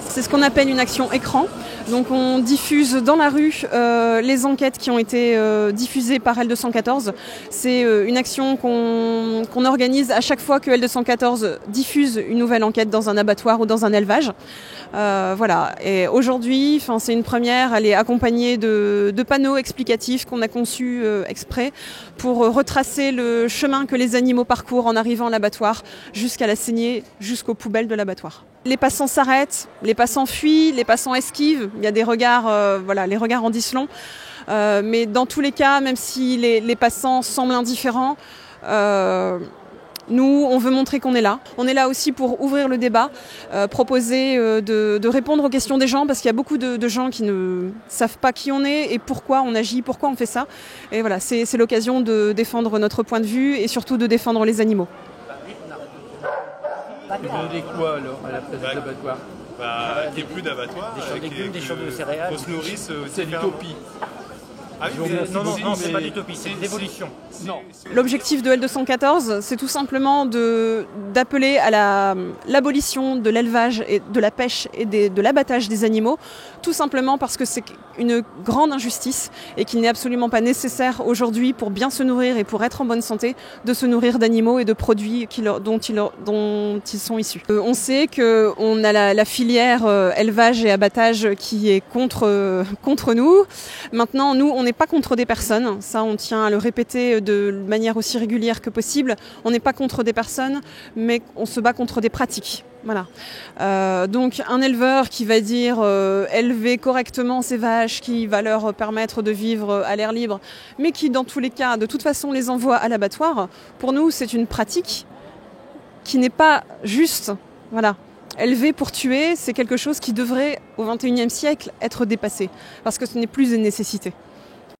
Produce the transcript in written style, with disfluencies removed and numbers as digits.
C'est ce qu'on appelle une action écran. Donc on diffuse dans la rue les enquêtes qui ont été diffusées par L214. C'est une action qu'on organise à chaque fois que L214 diffuse une nouvelle enquête dans un abattoir ou dans un élevage. Voilà. Et aujourd'hui, c'est une première, elle est accompagnée de panneaux explicatifs qu'on a conçus exprès pour retracer le chemin que les animaux parcourent en arrivant à l'abattoir jusqu'à la saignée, jusqu'aux poubelles de l'abattoir. Les passants s'arrêtent, les passants fuient, les passants esquivent. Il y a des regards, les regards en disent long. Mais dans tous les cas, même si les passants semblent indifférents, nous, on veut montrer qu'on est là. On est là aussi pour ouvrir le débat, proposer de répondre aux questions des gens, parce qu'il y a beaucoup de gens qui ne savent pas qui on est et pourquoi on agit, pourquoi on fait ça. Et voilà, c'est l'occasion de défendre notre point de vue et surtout de défendre les animaux. Vous demandez quoi alors à la place de l'abattoir? Qu'il n'y ait plus d'abattoir. Des champs de légumes, des champs de céréales. Qu'on se nourrisse. C'est l'utopie. Ah oui, non, c'est pas l'utopie, c'est l'évolution. Non. L'objectif de L214, c'est tout simplement d'appeler à l'abolition de l'élevage et de la pêche et de l'abattage des animaux, tout simplement parce que c'est une grande injustice et qu'il n'est absolument pas nécessaire aujourd'hui pour bien se nourrir et pour être en bonne santé de se nourrir d'animaux et de produits dont ils sont issus. On sait qu'on a la filière élevage et abattage qui est contre nous. Maintenant, nous, on n'est pas contre des personnes, ça on tient à le répéter de manière aussi régulière que possible. On n'est pas contre des personnes, mais on se bat contre des pratiques. Voilà. Donc un éleveur qui va dire élever correctement ses vaches, qui va leur permettre de vivre à l'air libre, mais qui dans tous les cas, de toute façon, les envoie à l'abattoir, pour nous c'est une pratique qui n'est pas juste. Voilà. Élever pour tuer, c'est quelque chose qui devrait, au XXIe siècle, être dépassé, parce que ce n'est plus une nécessité.